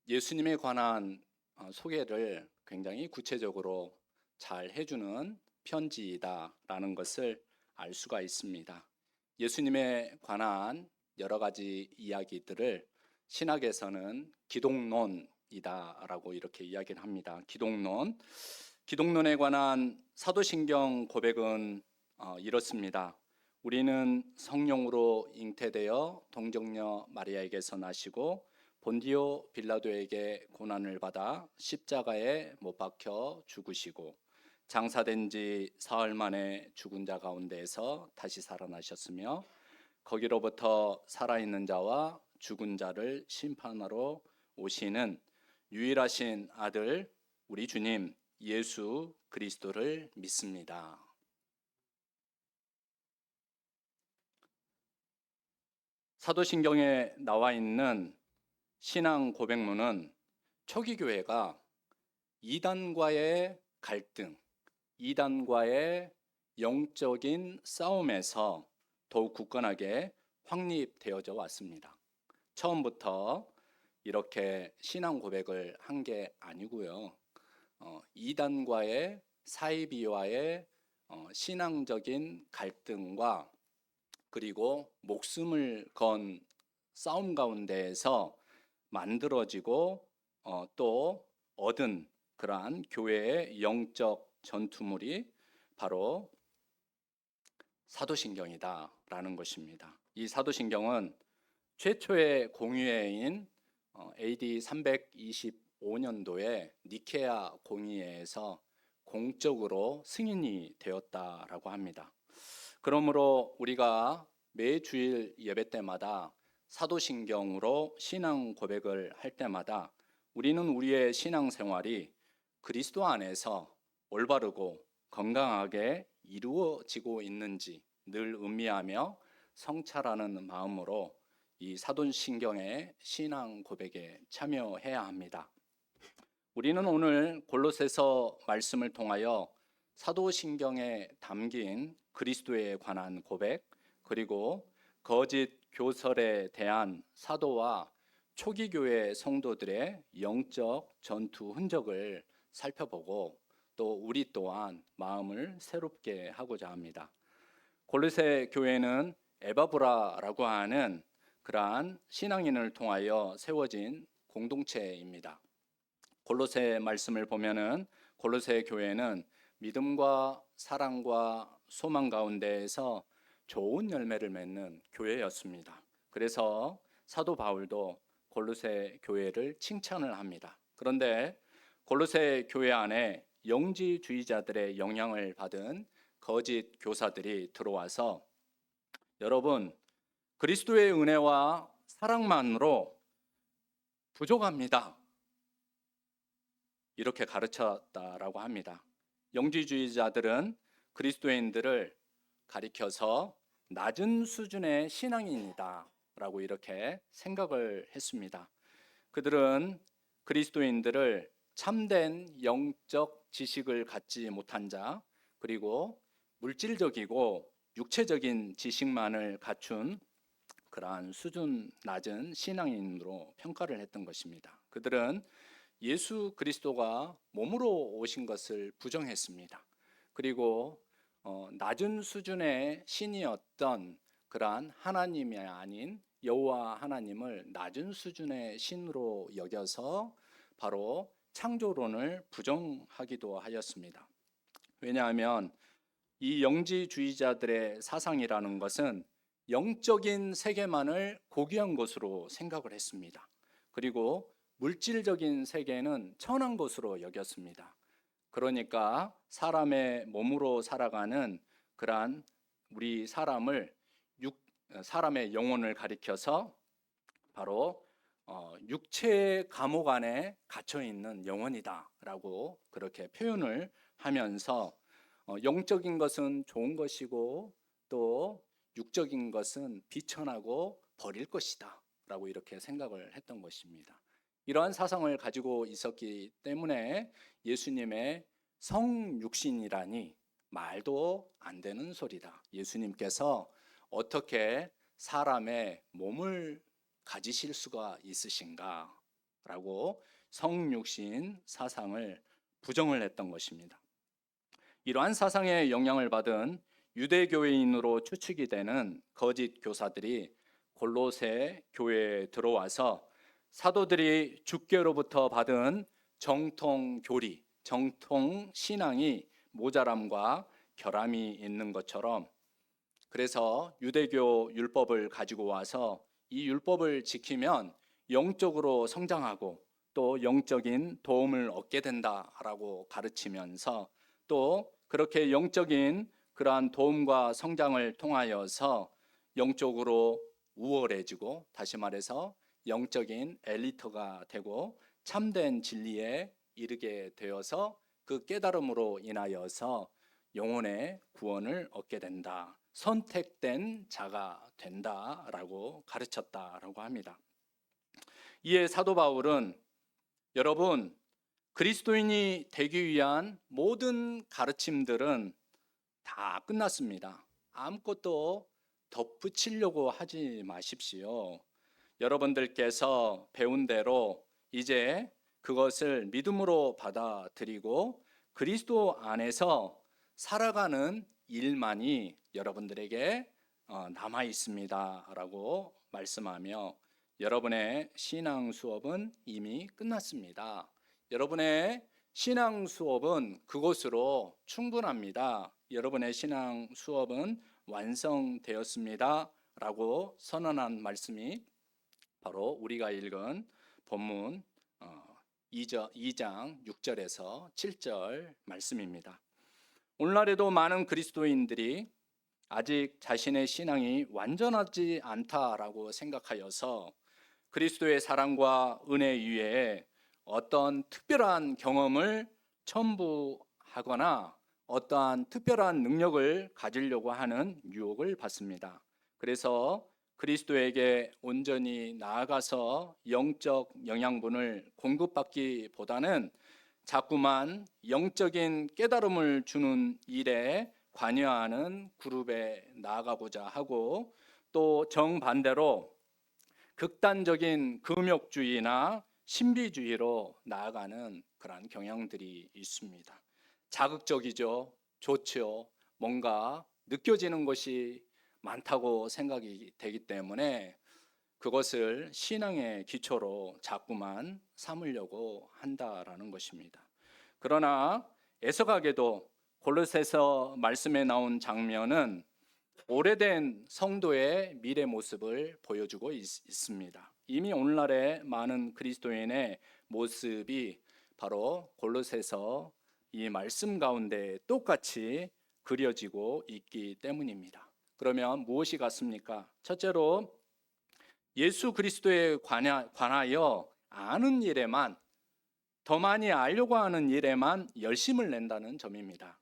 예수님에 관한 소개를 굉장히 구체적으로 잘 해주는 편지이다라는 것을 알 수가 있습니다. 예수님에 관한 여러 가지 이야기들을 신학에서는 기독론이다라고 이렇게 이야기를 합니다. 기독론. 기독론에 관한 사도신경 고백은 이렇습니다. 우리는 성령으로 잉태되어 동정녀 마리아에게서 나시고 본디오 빌라도에게 고난을 받아 십자가에 못 박혀 죽으시고 장사된 지 사흘 만에 죽은 자 가운데에서 다시 살아나셨으며 거기로부터 살아있는 자와 죽은 자를 심판하러 오시는 유일하신 아들 우리 주님 예수 그리스도를 믿습니다. 사도신경에 나와 있는 신앙 고백문은 초기 교회가 이단과의 갈등, 이단과의 영적인 싸움에서 더욱 굳건하게 확립되어져 왔습니다. 처음부터 이렇게 신앙 고백을 한 게 아니고요. 이단과의 사이비와의 신앙적인 갈등과 그리고 목숨을 건 싸움 가운데에서 만들어지고 또 얻은 그러한 교회의 영적 전투물이 바로 사도신경이다라는 것입니다. 이 사도신경은 최초의 공의회인 AD 325년도에 니케아 공의회에서 공적으로 승인이 되었다라고 합니다. 그러므로 우리가 매 주일 예배 때마다 사도신경으로 신앙 고백을 할 때마다 우리는 우리의 신앙생활이 그리스도 안에서 올바르고 건강하게 이루어지고 있는지 늘 음미하며 성찰하는 마음으로 이 사도신경의 신앙 고백에 참여해야 합니다. 우리는 오늘 골로새서 말씀을 통하여 사도신경에 담긴 그리스도에 관한 고백, 그리고 거짓 교설에 대한 사도와 초기 교회 성도들의 영적 전투 흔적을 살펴보고 또 우리 또한 마음을 새롭게 하고자 합니다. 골로새 교회는 에바브라라고 하는 그러한 신앙인을 통하여 세워진 공동체입니다. 골로새 말씀을 보면은 골로새 교회는 믿음과 사랑과 소망 가운데에서 좋은 열매를 맺는 교회였습니다. 그래서 사도 바울도 골로새 교회를 칭찬을 합니다. 그런데 골로새 교회 안에 영지주의자들의 영향을 받은 거짓 교사들이 들어와서 여러분 그리스도의 은혜와 사랑만으로 부족합니다. 이렇게 가르쳤다라고 합니다. 영지주의자들은 그리스도인들을 가리켜서 낮은 수준의 신앙인이다 라고 이렇게 생각을 했습니다. 그들은 그리스도인들을 참된 영적 지식을 갖지 못한 자, 그리고 물질적이고 육체적인 지식만을 갖춘 그러한 수준 낮은 신앙인으로 평가를 했던 것입니다. 그들은 예수 그리스도가 몸으로 오신 것을 부정했습니다. 그리고 낮은 수준의 신이었던 그러한 하나님이 아닌 여호와 하나님을 낮은 수준의 신으로 여겨서 바로 창조론을 부정하기도 하였습니다. 왜냐하면 이 영지주의자들의 사상이라는 것은 영적인 세계만을 고귀한 것으로 생각을 했습니다. 그리고 물질적인 세계는 천한 것으로 여겼습니다. 그러니까 사람의 몸으로 살아가는 그러한 우리 사람의 영혼을 가리켜서 바로 육체의 감옥 안에 갇혀 있는 영혼이다라고 그렇게 표현을 하면서 영적인 것은 좋은 것이고 또 육적인 것은 비천하고 버릴 것이다 라고 이렇게 생각을 했던 것입니다. 이러한 사상을 가지고 있었기 때문에 예수님의 성육신이라니 말도 안 되는 소리다. 예수님께서 어떻게 사람의 몸을 가지실 수가 있으신가? 라고 성육신 사상을 부정을 했던 것입니다. 이러한 사상의 영향을 받은 유대교회인으로 추측이 되는 거짓 교사들이 골로새 교회에 들어와서 사도들이 주께로부터 받은 정통 교리, 정통 신앙이 모자람과 결함이 있는 것처럼, 그래서 유대교 율법을 가지고 와서 이 율법을 지키면 영적으로 성장하고 또 영적인 도움을 얻게 된다라고 가르치면서, 또 그렇게 영적인 그러한 도움과 성장을 통하여서 영적으로 우월해지고, 다시 말해서 영적인 엘리트가 되고 참된 진리에 이르게 되어서 그 깨달음으로 인하여서 영혼의 구원을 얻게 된다, 선택된 자가 된다라고 가르쳤다라고 합니다. 이에 사도 바울은, 여러분, 그리스도인이 되기 위한 모든 가르침들은 다 끝났습니다. 아무것도 덧붙이려고 하지 마십시오. 여러분들께서 배운 대로 이제 그것을 믿음으로 받아들이고 그리스도 안에서 살아가는 일만이 여러분들에게 남아 있습니다 라고 말씀하며, 여러분의 신앙 수업은 이미 끝났습니다. 여러분의 신앙 수업은 그것으로 충분합니다. 여러분의 신앙 수업은 완성되었습니다 라고 선언한 말씀이 바로 우리가 읽은 본문 2장 6절에서 7절 말씀입니다. 오늘날에도 많은 그리스도인들이 아직 자신의 신앙이 완전하지 않다라고 생각하여서 그리스도의 사랑과 은혜 위에 어떤 특별한 경험을 첨부하거나 어떠한 특별한 능력을 가지려고 하는 유혹을 받습니다. 그래서 그리스도에게 온전히 나아가서 영적 영양분을 공급받기보다는 자꾸만 영적인 깨달음을 주는 일에 관여하는 그룹에 나아가고자 하고, 또 정반대로 극단적인 금욕주의나 신비주의로 나아가는 그런 경향들이 있습니다. 자극적이죠. 좋죠. 뭔가 느껴지는 것이 많다고 생각이 되기 때문에 그것을 신앙의 기초로 자꾸만 삼으려고 한다라는 것입니다. 그러나 애석하게도 골로새서 말씀에 나온 장면은 오래된 성도의 미래 모습을 보여주고 있습니다. 이미 오늘날의 많은 그리스도인의 모습이 바로 골로새서 이 말씀 가운데 똑같이 그려지고 있기 때문입니다. 그러면 무엇이 같습니까? 첫째로 예수 그리스도에 관하여 아는 일에만, 더 많이 알려고 하는 일에만 열심을 낸다는 점입니다.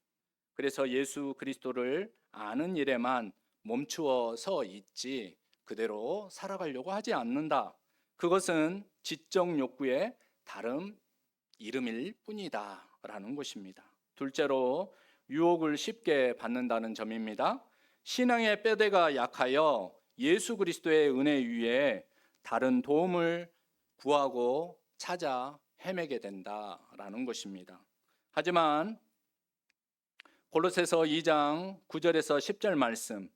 그래서 예수 그리스도를 아는 일에만 멈추어서 있지 그대로 살아가려고 하지 않는다. 그것은 지적 욕구의 다른 이름일 뿐이다 라는 것입니다. 둘째로 유혹을 쉽게 받는다는 점입니다. 신앙의 뼈대가 약하여 예수 그리스도의 은혜 위에 다른 도움을 구하고 찾아 헤매게 된다라는 것입니다. 하지만 골로새서 2장 9절에서 10절 말씀,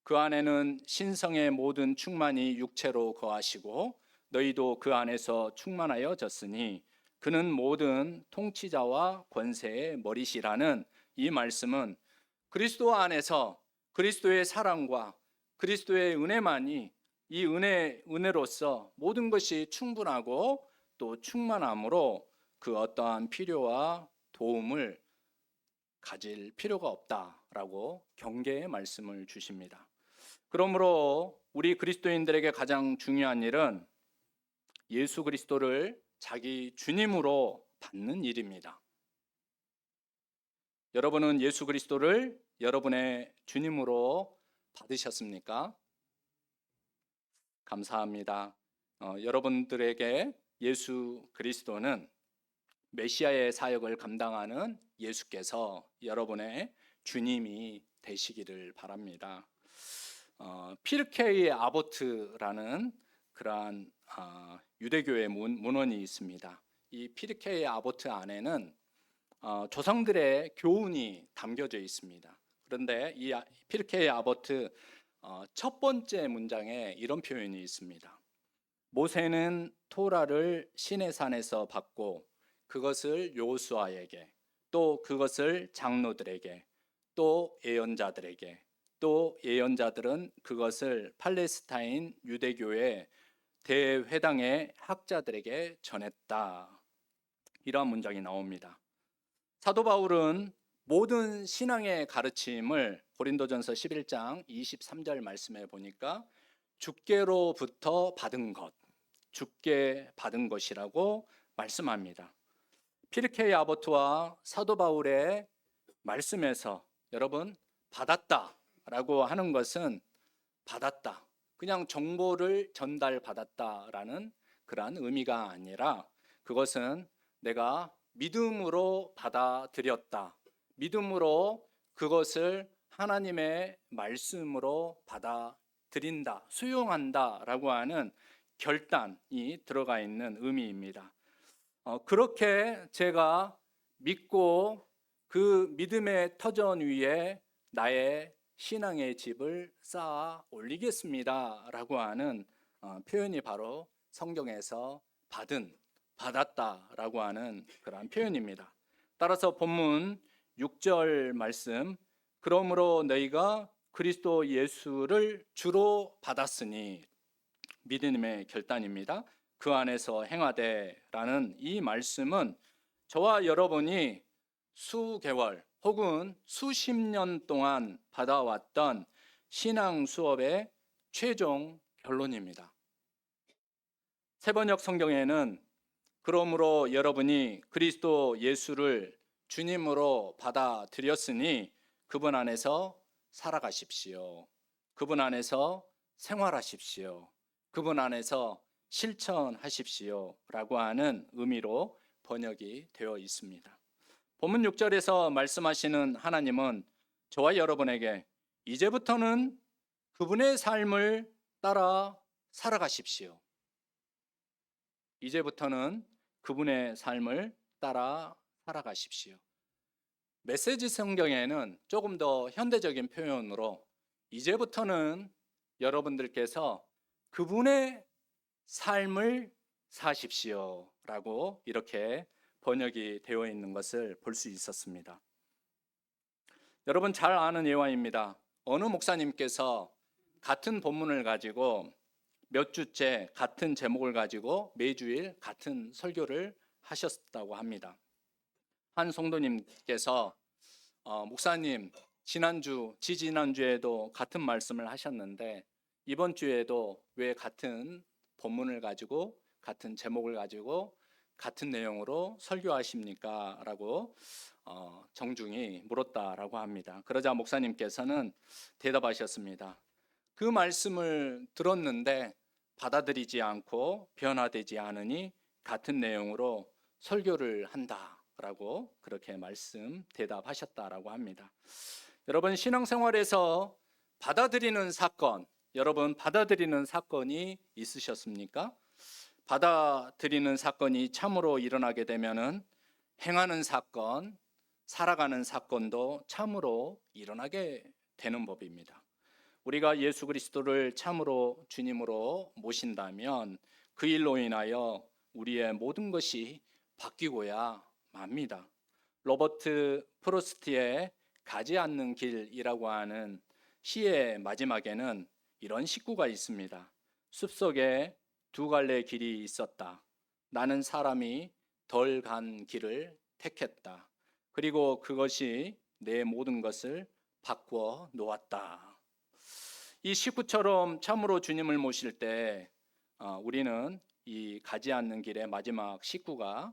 그 안에는 신성의 모든 충만이 육체로 거하시고 너희도 그 안에서 충만하여졌으니 그는 모든 통치자와 권세의 머리시라는 이 말씀은 그리스도 안에서 그리스도의 사랑과 그리스도의 은혜만이, 이 은혜로서 모든 것이 충분하고 또 충만함으로 그 어떠한 필요와 도움을 가질 필요가 없다라고 경계의 말씀을 주십니다. 그러므로 우리 그리스도인들에게 가장 중요한 일은 예수 그리스도를 자기 주님으로 받는 일입니다. 여러분은 예수 그리스도를 여러분의 주님으로 받으셨습니까? 감사합니다. 여러분들에게 예수 그리스도는 메시아의 사역을 감당하는 예수께서 여러분의 주님이 되시기를 바랍니다. 피르케이 아보트라는 그러한 유대교의 문헌이 있습니다. 이 피르케이 아보트 안에는 조상들의 교훈이 담겨져 있습니다. 그런데 이 피르케이 아보트 첫 번째 문장에 이런 표현이 있습니다. 모세는 토라를 시내산에서 받고 그것을 여호수아에게, 또 그것을 장로들에게, 또 예언자들에게, 또 예언자들은 그것을 팔레스타인 유대교의 대회당의 학자들에게 전했다. 이러한 문장이 나옵니다. 사도 바울은 모든 신앙의 가르침을 고린도전서 11장 23절 말씀에 보니까 주께로부터 받은 것, 주께 받은 것이라고 말씀합니다. 피르케이 아보트와 사도 바울의 말씀에서 여러분, 받았다라고 하는 것은 받았다, 그냥 정보를 전달받았다라는 그러한 의미가 아니라 그것은 내가 믿음으로 받아들였다, 믿음으로 그것을 하나님의 말씀으로 받아들인다, 수용한다라고 하는 결단이 들어가 있는 의미입니다. 그렇게 제가 믿고 그 믿음의 터전 위에 나의 신앙의 집을 쌓아 올리겠습니다 라고 하는 표현이 바로 성경에서 받았다라고 하는 그러한 표현입니다. 따라서 본문 6절 말씀, 그러므로 너희가 그리스도 예수를 주로 받았으니, 믿음의 결단입니다. 그 안에서 행하되라는 이 말씀은 저와 여러분이 수개월 혹은 수십 년 동안 받아왔던 신앙 수업의 최종 결론입니다. 세번역 성경에는 그러므로 여러분이 그리스도 예수를 주님으로 받아들였으니 그분 안에서 살아가십시오. 그분 안에서 생활하십시오. 그분 안에서 실천하십시오 라고 하는 의미로 번역이 되어 있습니다. 본문 6절에서 말씀하시는 하나님은 저와 여러분에게 이제부터는 그분의 삶을 따라 살아가십시오. 이제부터는 그분의 삶을 따라 살아가십시오. 메시지 성경에는 조금 더 현대적인 표현으로 이제부터는 여러분들께서 그분의 삶을 사십시오 라고 이렇게 번역이 되어 있는 것을 볼 수 있었습니다. 여러분 잘 아는 예화입니다. 어느 목사님께서 같은 본문을 가지고 몇 주째 같은 제목을 가지고 매주일 같은 설교를 하셨다고 합니다. 한 성도님께서 목사님, 지지난주에도 같은 말씀을 하셨는데 이번 주에도 왜 같은 본문을 가지고 같은 제목을 가지고 같은 내용으로 설교하십니까? 라고 정중히 물었다라고 합니다. 그러자 목사님께서는 대답하셨습니다. 그 말씀을 들었는데 받아들이지 않고 변화되지 않으니 같은 내용으로 설교를 한다라고 그렇게 대답하셨다라고 합니다. 여러분 신앙생활에서 받아들이는 사건, 여러분 받아들이는 사건이 있으셨습니까? 받아들이는 사건이 참으로 일어나게 되면은 행하는 사건, 살아가는 사건도 참으로 일어나게 되는 법입니다. 우리가 예수 그리스도를 참으로 주님으로 모신다면 그 일로 인하여 우리의 모든 것이 바뀌고야 맙니다. 로버트 프로스트의 가지 않는 길이라고 하는 시의 마지막에는 이런 식구가 있습니다. 숲속에 두 갈래 길이 있었다. 나는 사람이 덜 간 길을 택했다. 그리고 그것이 내 모든 것을 바꾸어 놓았다. 이 식구처럼 참으로 주님을 모실 때 우리는 이 가지 않는 길의 마지막 식구가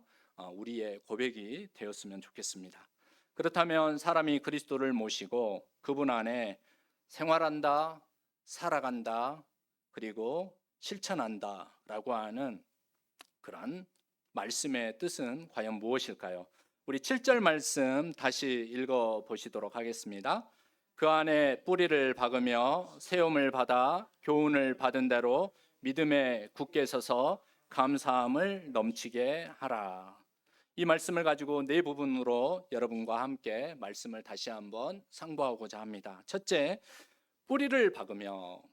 우리의 고백이 되었으면 좋겠습니다. 그렇다면 사람이 그리스도를 모시고 그분 안에 생활한다, 살아간다, 그리고 실천한다 라고 하는 그런 말씀의 뜻은 과연 무엇일까요? 우리 7절 말씀 다시 읽어 보시도록 하겠습니다. 그 안에 뿌리를 박으며 세움을 받아 교훈을 받은 대로 믿음에 굳게 서서 감사함을 넘치게 하라. 이 말씀을 가지고 네 부분으로 여러분과 함께 말씀을 다시 한번 상고하고자 합니다. 첫째, 뿌리를 박으며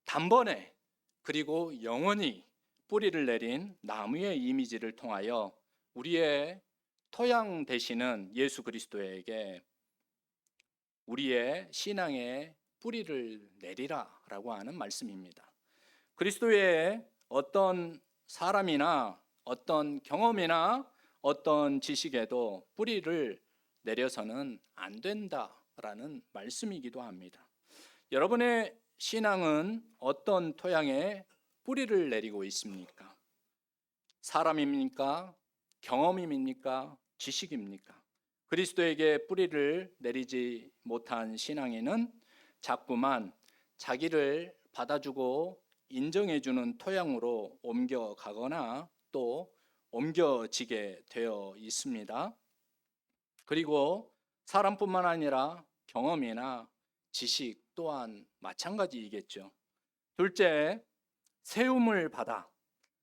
단번에 그리고 영원히 뿌리를 내린 나무의 이미지를 통하여 우리의 토양 되시는 예수 그리스도에게 우리의 신앙의 뿌리를 내리라라고 하는 말씀입니다. 그리스도의 어떤 사람이나 어떤 경험이나 어떤 지식에도 뿌리를 내려서는 안 된다라는 말씀이기도 합니다. 여러분의 신앙은 어떤 토양에 뿌리를 내리고 있습니까? 사람입니까? 경험입니까? 지식입니까? 그리스도에게 뿌리를 내리지 못한 신앙인은 자꾸만 자기를 받아주고 인정해주는 토양으로 옮겨가거나 또 옮겨지게 되어 있습니다. 그리고 사람뿐만 아니라 경험이나 지식 또한 마찬가지이겠죠. 둘째, 세움을 받아.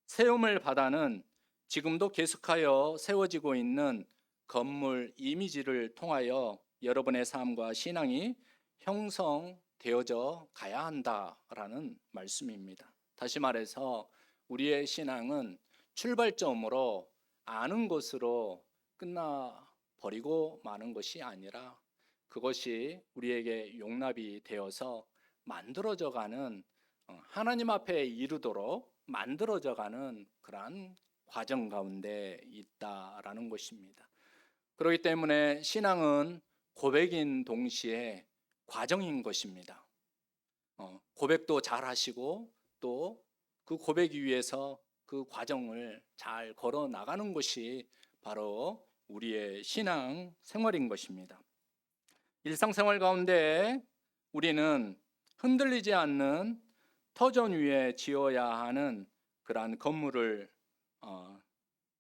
세움을 받아는 지금도 계속하여 세워지고 있는 건물 이미지를 통하여 여러분의 삶과 신앙이 형성되어져 가야 한다라는 말씀입니다. 다시 말해서 우리의 신앙은 출발점으로 아는 것으로 끝나버리고 마는 것이 아니라 그것이 우리에게 용납이 되어서 만들어져 가는 하나님 앞에 이르도록 만들어져 가는 그러한 과정 가운데 있다라는 것입니다. 그렇기 때문에 신앙은 고백인 동시에 과정인 것입니다. 고백도 잘 하시고 또 그 고백 위에서 그 과정을 잘 걸어 나가는 것이 바로 우리의 신앙 생활인 것입니다. 일상생활 가운데 우리는 흔들리지 않는 터전 위에 지어야 하는 그러한 건물을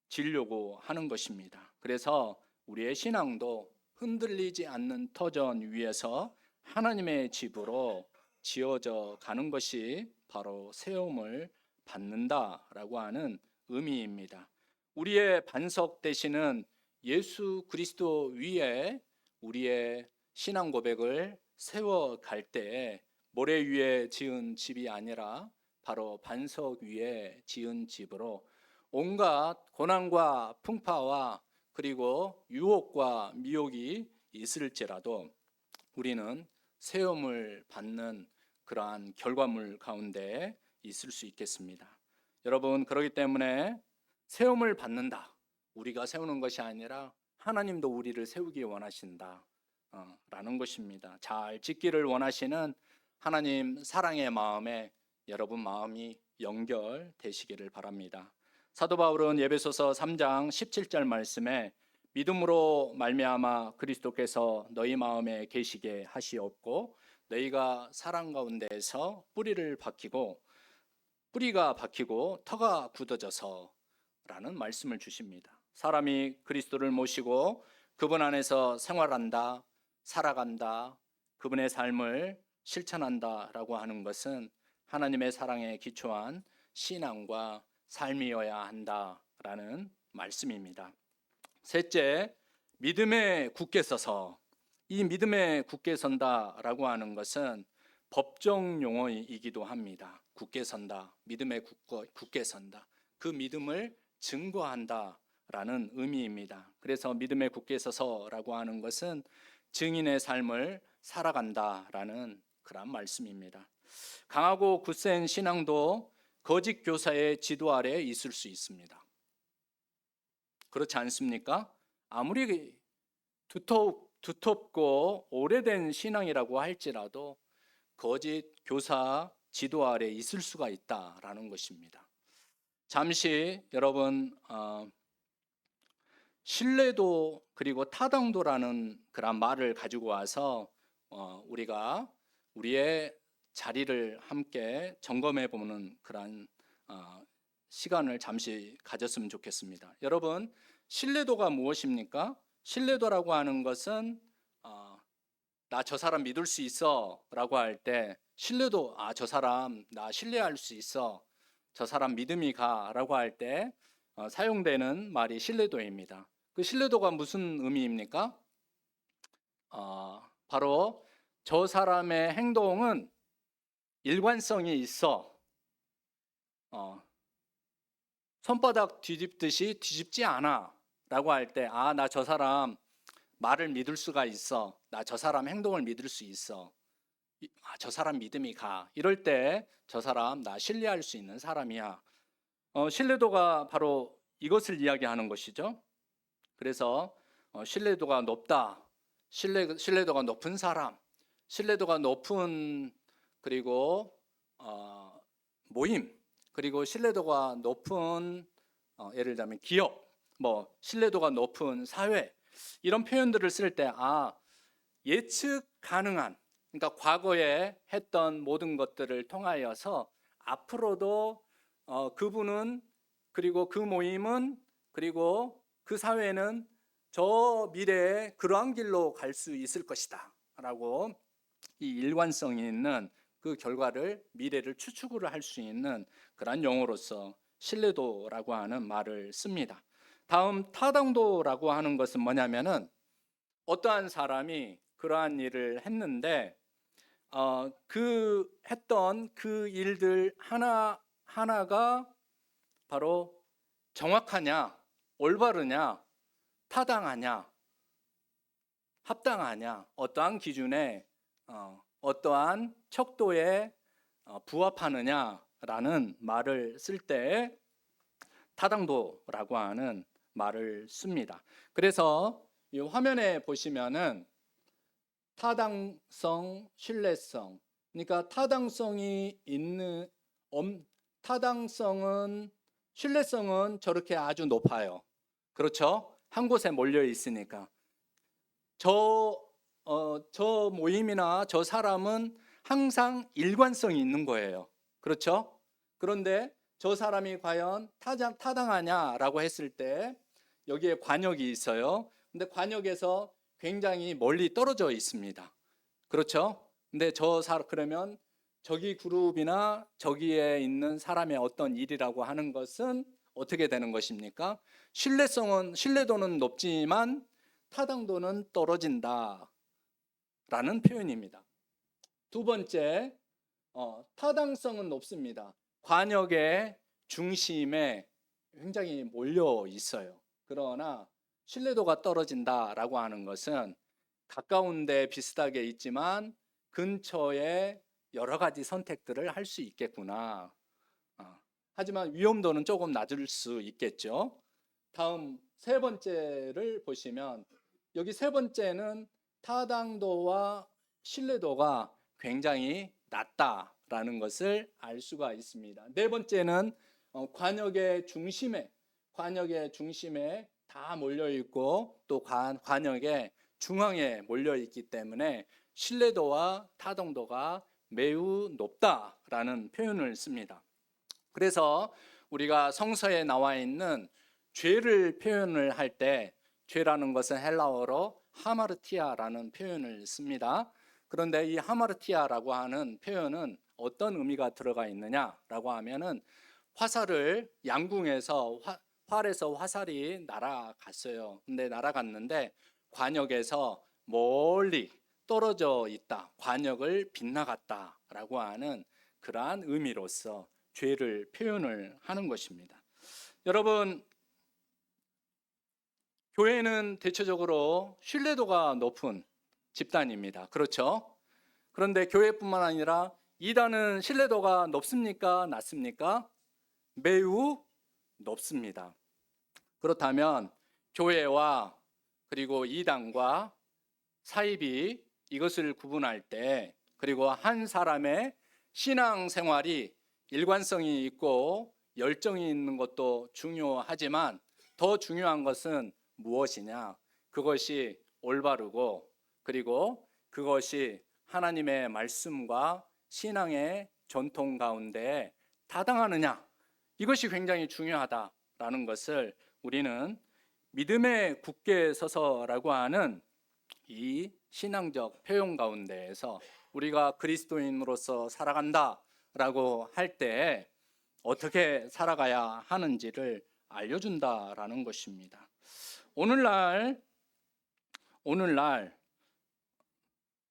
지으려고 하는 것입니다. 그래서 우리의 신앙도 흔들리지 않는 터전 위에서 하나님의 집으로 지어져 가는 것이 바로 세움을 받는다라고 하는 의미입니다. 우리의 반석 되시는 예수 그리스도 위에 우리의 신앙 고백을 세워갈 때 모래 위에 지은 집이 아니라 바로 반석 위에 지은 집으로 온갖 고난과 풍파와 그리고 유혹과 미혹이 있을지라도 우리는 세움을 받는 그러한 결과물 가운데 있을 수 있겠습니다. 여러분, 그렇기 때문에 세움을 받는다. 우리가 세우는 것이 아니라 하나님도 우리를 세우기 원하신다. 라는 것입니다. 잘 짓기를 원하시는 하나님 사랑의 마음에 여러분 마음이 연결되시기를 바랍니다. 사도 바울은 에베소서 3장 17절 말씀에 믿음으로 말미암아 그리스도께서 너희 마음에 계시게 하시옵고 너희가 사랑 가운데에서 뿌리가 박히고 터가 굳어져서 라는 말씀을 주십니다. 사람이 그리스도를 모시고 그분 안에서 생활한다, 살아간다, 그분의 삶을 실천한다라고 하는 것은 하나님의 사랑에 기초한 신앙과 삶이어야 한다라는 말씀입니다. 셋째, 믿음에 굳게 서서. 이 믿음에 굳게 선다라고 하는 것은 법정 용어이기도 합니다. 굳게 선다, 믿음에 굳게 선다. 그 믿음을 증거한다라는 의미입니다. 그래서 믿음에 굳게 서서라고 하는 것은 증인의 삶을 살아간다라는 그런 말씀입니다. 강하고 굳센 신앙도 거짓 교사의 지도 아래 있을 수 있습니다. 그렇지 않습니까? 아무리 두텁고 오래된 신앙이라고 할지라도 거짓 교사 지도 아래 있을 수가 있다라는 것입니다. 잠시 여러분 신뢰도 그리고 타당도라는 그런 말을 가지고 와서 우리가 우리의 자리를 함께 점검해 보는 그런 시간을 잠시 가졌으면 좋겠습니다. 여러분, 신뢰도가 무엇입니까? 신뢰도라고 하는 것은 나 저 사람 믿을 수 있어 라고 할 때 신뢰도, 저 사람 나 신뢰할 수 있어, 저 사람 믿음이 가 라고 할 때 사용되는 말이 신뢰도입니다. 그 신뢰도가 무슨 의미입니까? 바로 저 사람의 행동은 일관성이 있어. 손바닥 뒤집듯이 뒤집지 않아 라고 할 때, 나 저 사람 말을 믿을 수가 있어, 나 저 사람 행동을 믿을 수 있어, 저 사람 믿음이 가, 이럴 때 저 사람 나 신뢰할 수 있는 사람이야. 신뢰도가 바로 이것을 이야기하는 것이죠. 그래서 신뢰도가 높다, 신뢰도가 높은 사람, 신뢰도가 높은, 그리고 모임, 그리고 신뢰도가 높은 예를 들면 기업, 뭐 신뢰도가 높은 사회, 이런 표현들을 쓸 때 예측 가능한, 그러니까 과거에 했던 모든 것들을 통하여서 앞으로도 그분은, 그리고 그 모임은, 그리고 그 사회는 저 미래에 그러한 길로 갈 수 있을 것이다 라고, 이 일관성이 있는 그 결과를, 미래를 추측을 할 수 있는 그런 용어로서 신뢰도라고 하는 말을 씁니다. 다음 타당도라고 하는 것은 뭐냐면은, 어떠한 사람이 그러한 일을 했는데 그 했던 그 일들 하나 하나가 바로 정확하냐, 올바르냐, 타당하냐, 합당하냐, 어떠한 기준에 어떠한 척도에 부합하느냐라는 말을 쓸 때 타당도라고 하는 말을 씁니다. 그래서 이 화면에 보시면은 타당성, 신뢰성, 그러니까 타당성이 있는, 타당성은, 신뢰성은 저렇게 아주 높아요. 그렇죠? 한 곳에 몰려 있으니까 저 모임이나 저 사람은 항상 일관성이 있는 거예요. 그렇죠? 그런데 저 사람이 과연 타당하냐라고 했을 때 여기에 관역이 있어요. 근데 관역에서 굉장히 멀리 떨어져 있습니다. 그렇죠? 근데 그러면 저기 그룹이나 저기에 있는 사람의 어떤 일이라고 하는 것은 어떻게 되는 것입니까? 신뢰도는 높지만 타당도는 떨어진다 라는 표현입니다. 두 번째, 타당성은 높습니다. 관역의 중심에 굉장히 몰려 있어요. 그러나 신뢰도가 떨어진다라고 하는 것은 가까운 데 비슷하게 있지만 근처에 여러 가지 선택들을 할 수 있겠구나. 하지만 위험도는 조금 낮을 수 있겠죠. 다음 세 번째를 보시면, 여기 세 번째는 타당도와 신뢰도가 굉장히 낮다라는 것을 알 수가 있습니다. 네 번째는 관역의 중심에 다 몰려 있고 또 관역의 중앙에 몰려 있기 때문에 신뢰도와 타당도가 매우 높다라는 표현을 씁니다. 그래서 우리가 성서에 나와 있는 죄를 표현을 할 때, 죄라는 것은 헬라어로 하마르티아라는 표현을 씁니다. 그런데 이 하마르티아라고 하는 표현은 어떤 의미가 들어가 있느냐라고 하면은, 화살을 양궁에서 활에서 화살이 날아갔어요. 근데 날아갔는데 관역에서 멀리 떨어져 있다, 관역을 빗나갔다라고 하는 그러한 의미로서 죄를 표현을 하는 것입니다. 여러분, 교회는 대체적으로 신뢰도가 높은 집단입니다. 그렇죠? 그런데 교회뿐만 아니라 이단은 신뢰도가 높습니까? 낮습니까? 매우 높습니다. 그렇다면 교회와 그리고 이단과 사이비, 이것을 구분할 때, 그리고 한 사람의 신앙생활이 일관성이 있고 열정이 있는 것도 중요하지만 더 중요한 것은 무엇이냐? 그것이 올바르고, 그리고 그것이 하나님의 말씀과 신앙의 전통 가운데 타당하느냐? 이것이 굉장히 중요하다라는 것을 우리는 믿음의 굳게 서서라고 하는 이 신앙적 표현 가운데에서 우리가 그리스도인으로서 살아간다라고 할 때 어떻게 살아가야 하는지를 알려준다라는 것입니다. 오늘날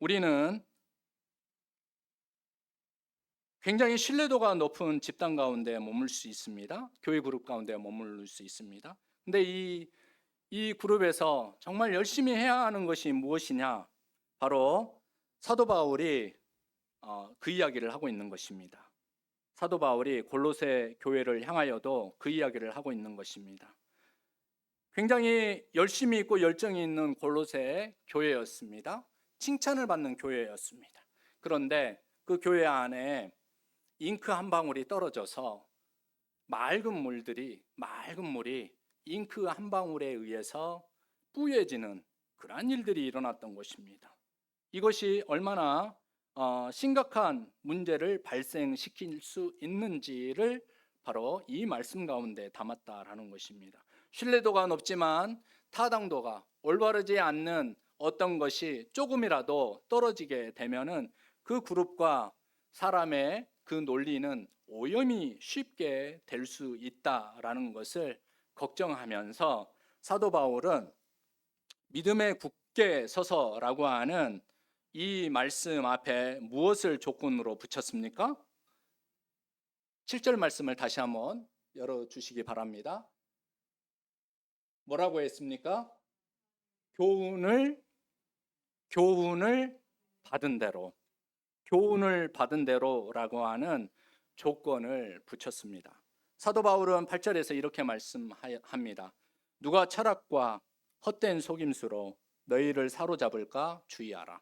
우리는 굉장히 신뢰도가 높은 집단 가운데 머물 수 있습니다. 교회 그룹 가운데 머물 수 있습니다. 근데 이 그룹에서 정말 열심히 해야 하는 것이 무엇이냐? 바로 사도 바울이 그 이야기를 하고 있는 것입니다. 사도 바울이 골로새 교회를 향하여도 그 이야기를 하고 있는 것입니다. 굉장히 열심히 있고 열정이 있는 골로새 교회였습니다. 칭찬을 받는 교회였습니다. 그런데 그 교회 안에 잉크 한 방울이 떨어져서 맑은 물이 잉크 한 방울에 의해서 뿌얘지는 그러한 일들이 일어났던 것입니다. 이것이 얼마나 심각한 문제를 발생시킬 수 있는지를 바로 이 말씀 가운데 담았다라는 것입니다. 신뢰도가 높지만 타당도가 올바르지 않는 어떤 것이 조금이라도 떨어지게 되면은 그 그룹과 사람의 그 논리는 오염이 쉽게 될 수 있다라는 것을 걱정하면서 사도 바울은 믿음에 굳게 서서라고 하는 이 말씀 앞에 무엇을 조건으로 붙였습니까? 7절 말씀을 다시 한번 열어주시기 바랍니다. 뭐라고 했습니까? 교훈을 받은 대로라고 하는 조건을 붙였습니다. 사도 바울은 8절에서 이렇게 말씀합니다. 누가 철학과 헛된 속임수로 너희를 사로잡을까 주의하라.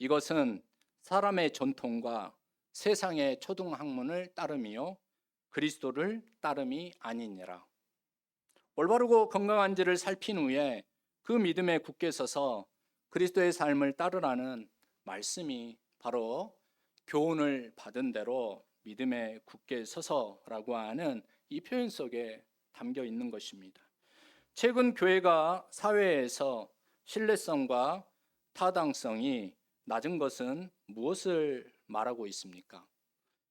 이것은 사람의 전통과 세상의 초등학문을 따름이요 그리스도를 따름이 아니니라. 올바르고 건강한지를 살핀 후에 그 믿음에 굳게 서서 그리스도의 삶을 따르라는 말씀이 바로 교훈을 받은 대로 믿음에 굳게 서서라고 하는 이 표현 속에 담겨 있는 것입니다. 최근 교회가 사회에서 신뢰성과 타당성이 낮은 것은 무엇을 말하고 있습니까?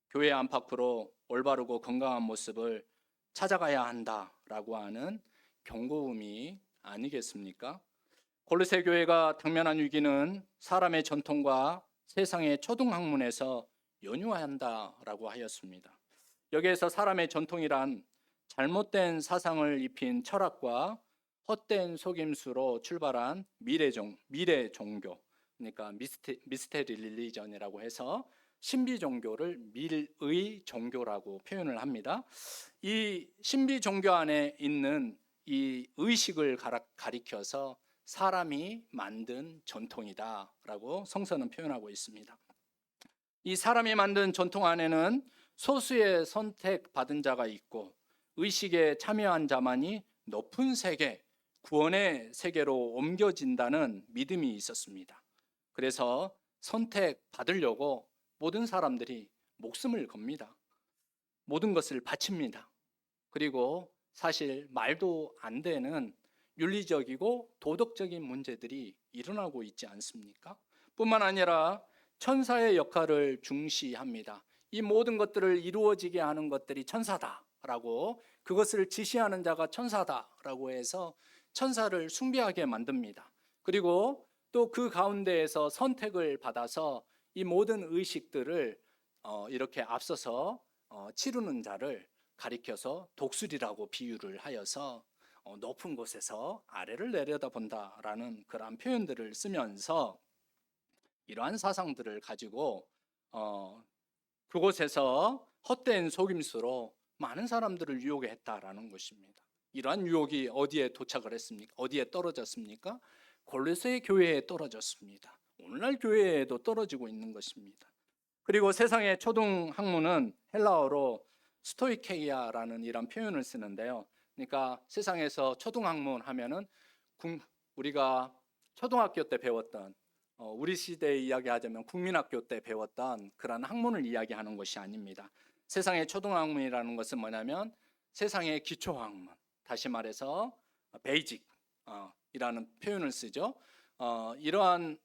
교회 안팎으로 올바르고 건강한 모습을 찾아가야 한다라고 하는 경고음이 아니겠습니까? 골로새 교회가 당면한 위기는 사람의 전통과 세상의 초등학문에서 연유한다라고 하였습니다. 여기에서 사람의 전통이란 잘못된 사상을 입힌 철학과 헛된 속임수로 출발한 미래 종교, 그러니까 미스테리 릴리전이라고 해서 신비 종교를 밀의 종교라고 표현을 합니다. 이 신비 종교 안에 있는 이 의식을 가리켜서 사람이 만든 전통이다라고 성서는 표현하고 있습니다. 이 사람이 만든 전통 안에는 소수의 선택받은 자가 있고 의식에 참여한 자만이 높은 세계, 구원의 세계로 옮겨진다는 믿음이 있었습니다. 그래서 선택받으려고 모든 사람들이 목숨을 겁니다. 모든 것을 바칩니다. 그리고 사실 말도 안 되는 윤리적이고 도덕적인 문제들이 일어나고 있지 않습니까? 뿐만 아니라 천사의 역할을 중시합니다. 이 모든 것들을 이루어지게 하는 것들이 천사다라고, 그것을 지시하는 자가 천사다라고 해서 천사를 숭배하게 만듭니다. 그리고 또 그 가운데에서 선택을 받아서 이 모든 의식들을 이렇게 앞서서 치르는 자를 가리켜서 독수리라고 비유를 하여서 높은 곳에서 아래를 내려다본다라는 그러한 표현들을 쓰면서 이러한 사상들을 가지고 그곳에서 헛된 속임수로 많은 사람들을 유혹했다라는 것입니다. 이러한 유혹이 어디에 도착을 했습니까? 어디에 떨어졌습니까? 골로새 교회에 떨어졌습니다. 오늘날 교회에도 떨어지고 있는 것입니다. 그리고 세상의 초등 학문은 헬라어로 스토이케이아라는 이런 표현을 쓰는데요. 그러니까 세상에서 초등 학문 하면은 우리가 초등학교 때 배웠던 우리 시대에 이야기하자면 국민학교 때 배웠던 그런 학문을 이야기하는 것이 아닙니다. 세상의 초등학문이라는 것은 뭐냐면 세상의 기초학문, 다시 말해서 베이직 이라는 표현을 쓰죠. 이러한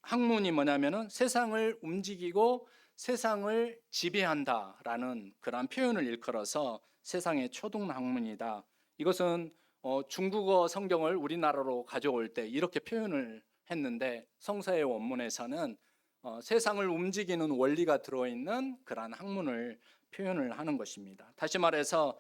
학문이 뭐냐면은 세상을 움직이고 세상을 지배한다라는 그런 표현을 일컬어서 세상의 초등 학문이다. 이것은 중국어 성경을 우리나라로 가져올 때 이렇게 표현을 했는데 성서의 원문에서는 세상을 움직이는 원리가 들어있는 그러한 학문을 표현을 하는 것입니다. 다시 말해서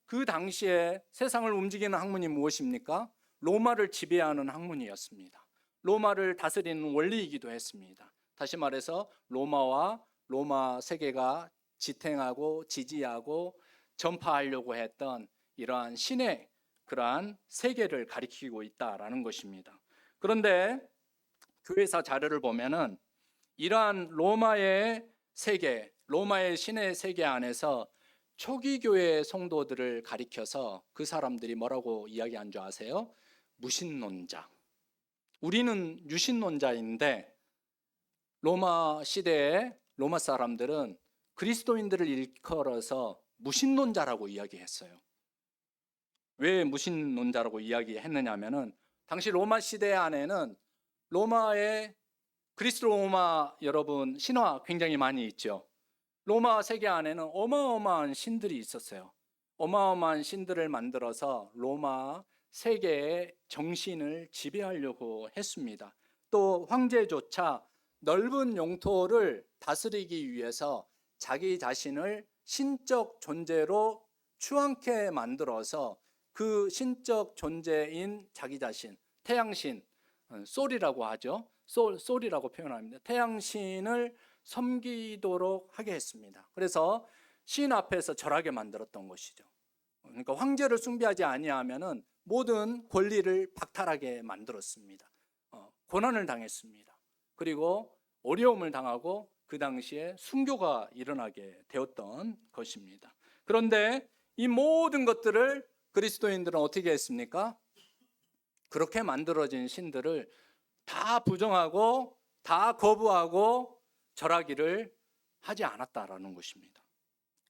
그 당시에 세상을 움직이는 학문이 무엇입니까? 로마를 지배하는 학문이었습니다. 로마를 다스리는 원리이기도 했습니다. 다시 말해서 로마와 로마 세계가 지탱하고 지지하고 전파하려고 했던 이러한 신의 그러한 세계를 가리키고 있다라는 것입니다. 그런데 교회사 자료를 보면은 이러한 로마의 세계, 로마의 신의 세계 안에서 초기 교회 성도들을 가리켜서 그 사람들이 뭐라고 이야기한 줄 아세요? 무신론자. 우리는 유신론자인데 로마 시대의 로마 사람들은 그리스도인들을 일컬어서 무신론자라고 이야기했어요. 왜 무신론자라고 이야기했느냐면은 당시 로마 시대 안에는 로마의 그리스 로마 여러분 신화 굉장히 많이 있죠. 로마 세계 안에는 어마어마한 신들이 있었어요. 어마어마한 신들을 만들어서 로마 세계의 정신을 지배하려고 했습니다. 또 황제조차 넓은 영토를 다스리기 위해서 자기 자신을 신적 존재로 추앙케 만들어서 그 신적 존재인 자기 자신, 태양신, 솔이라고 하죠. 솔이라고 표현합니다. 태양신을 섬기도록 하게 했습니다. 그래서 신 앞에서 절하게 만들었던 것이죠. 그러니까 황제를 숭배하지 아니하면은 모든 권리를 박탈하게 만들었습니다. 고난을 당했습니다. 그리고 어려움을 당하고 그 당시에 순교가 일어나게 되었던 것입니다. 그런데 이 모든 것들을 그리스도인들은 어떻게 했습니까? 그렇게 만들어진 신들을 다 부정하고 다 거부하고 절하기를 하지 않았다라는 것입니다.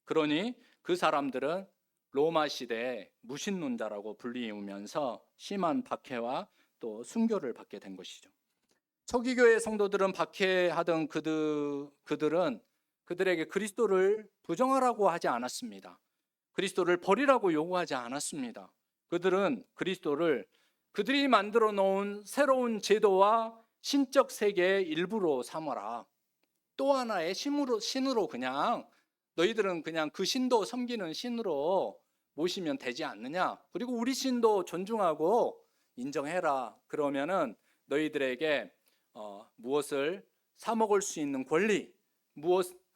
그러니 그 사람들은 로마 시대에 무신론자라고 불리우면서 심한 박해와 또 순교를 받게 된 것이죠. 초기 교회 성도들은 박해하던 그들은 그들에게 그리스도를 부정하라고 하지 않았습니다. 그리스도를 버리라고 요구하지 않았습니다. 그들은 그리스도를 그들이 만들어 놓은 새로운 제도와 신적 세계의 일부로 삼아라. 또 하나의 신으로 그냥 너희들은 그냥 그 신도 섬기는 신으로 모시면 되지 않느냐. 그리고 우리 신도 존중하고 인정해라. 그러면은 너희들에게 무엇을 사 먹을 수 있는 권리,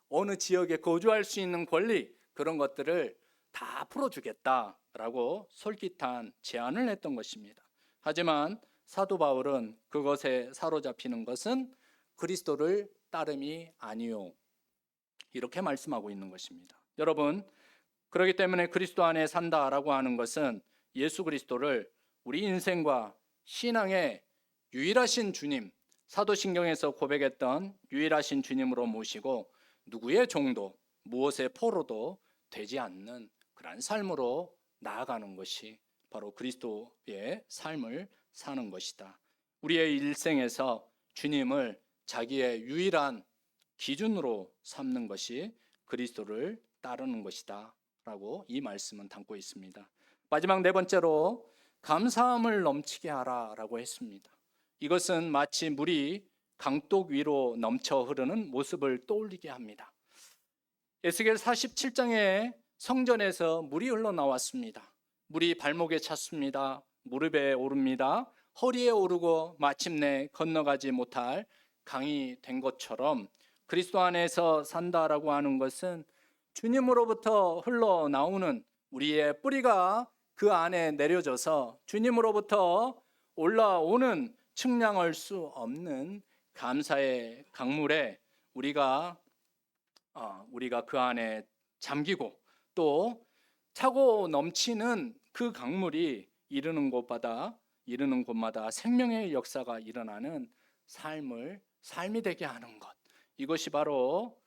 어느 지역에 거주할 수 있는 권리, 그런 것들을 다 풀어주겠다라고 솔깃한 제안을 했던 것입니다. 하지만 사도 바울은 그것에 사로잡히는 것은 그리스도를 따름이 아니요, 이렇게 말씀하고 있는 것입니다. 여러분, 그렇기 때문에 그리스도 안에 산다라고 하는 것은 예수 그리스도를 우리 인생과 신앙의 유일하신 주님, 사도신경에서 고백했던 유일하신 주님으로 모시고 누구의 종도 무엇의 포로도 되지 않는 그러한 삶으로 나아가는 것이 바로 그리스도의 삶을 사는 것이다. 우리의 일생에서 주님을 자기의 유일한 기준으로 삼는 것이 그리스도를 따르는 것이다 라고 이 말씀은 담고 있습니다. 마지막 네 번째로 감사함을 넘치게 하라 라고 했습니다. 이것은 마치 물이 강독 위로 넘쳐 흐르는 모습을 떠올리게 합니다. 에스겔 47장에 성전에서 물이 흘러나왔습니다. 물이 발목에 찼습니다. 무릎에 오릅니다. 허리에 오르고 마침내 건너가지 못할 강이 된 것처럼 그리스도 안에서 산다라고 하는 것은 주님으로부터 흘러나오는 우리의 뿌리가 그 안에 내려져서 주님으로부터 올라오는 측량할 수 없는 감사의 강물에 우리가 그 안에 잠기고 또 차고 넘치는 그 강물이 이르는 곳마다 생명의 역사가 일어나는 삶이 되게 하는 것, 이것이 바로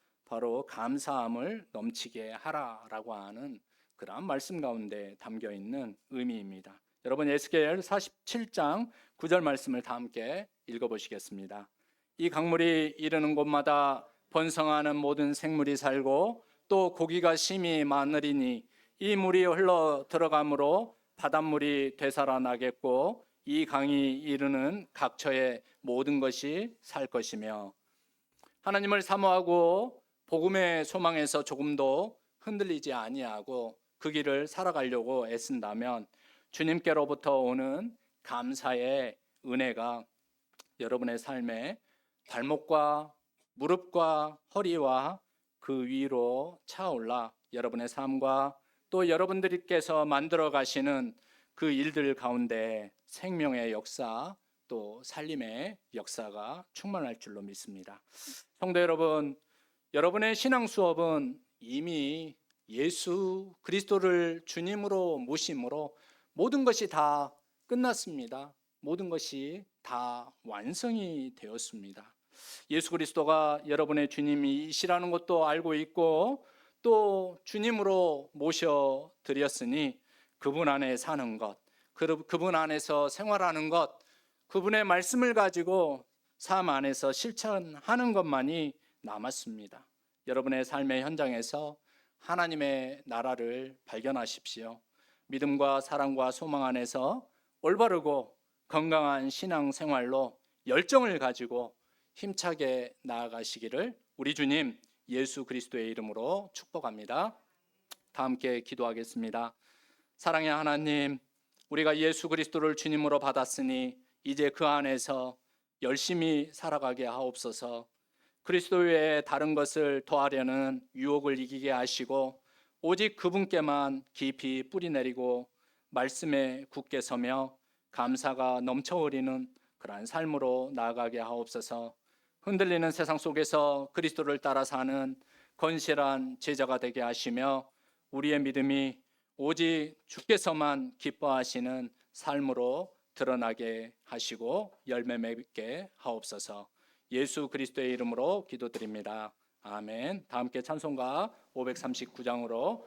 감사함을 넘치게 하라라고 하는 그러한 말씀 가운데 담겨 있는 의미입니다. 여러분, 에스겔 47장 9절 말씀을 다 함께 읽어보시겠습니다. 이 강물이 이르는 곳마다 번성하는 모든 생물이 살고 또 고기가 심히 많으리니 이 물이 흘러 들어가므로 바닷물이 되살아나겠고 이 강이 이르는 각처의 모든 것이 살 것이며. 하나님을 사모하고 복음의 소망에서 조금도 흔들리지 아니하고 그 길을 살아가려고 애쓴다면 주님께로부터 오는 감사의 은혜가 여러분의 삶에 발목과 무릎과 허리와 그 위로 차올라 여러분의 삶과 또 여러분들께서 만들어 가시는 그 일들 가운데 생명의 역사 또 살림의 역사가 충만할 줄로 믿습니다. 성도 여러분, 여러분의 신앙 수업은 이미 예수 그리스도를 주님으로 모심으로 모든 것이 다 끝났습니다. 모든 것이 다 완성이 되었습니다. 예수 그리스도가 여러분의 주님이시라는 것도 알고 있고 또 주님으로 모셔드렸으니 그분 안에 사는 것, 그분 안에서 생활하는 것, 그분의 말씀을 가지고 삶 안에서 실천하는 것만이 남았습니다. 여러분의 삶의 현장에서 하나님의 나라를 발견하십시오. 믿음과 사랑과 소망 안에서 올바르고 건강한 신앙 생활로 열정을 가지고 힘차게 나아가시기를 우리 주님 예수 그리스도의 이름으로 축복합니다. 다 함께 기도하겠습니다. 사랑의 하나님, 우리가 예수 그리스도를 주님으로 받았으니 이제 그 안에서 열심히 살아가게 하옵소서. 그리스도 외에 다른 것을 더하려는 유혹을 이기게 하시고 오직 그분께만 깊이 뿌리내리고 말씀에 굳게 서며 감사가 넘쳐 흐리는 그러한 삶으로 나아가게 하옵소서. 흔들리는 세상 속에서 그리스도를 따라 사는 건실한 제자가 되게 하시며 우리의 믿음이 오직 주께서만 기뻐하시는 삶으로 드러나게 하시고 열매 맺게 하옵소서. 예수 그리스도의 이름으로 기도드립니다. 아멘. 다 함께 찬송가 539장으로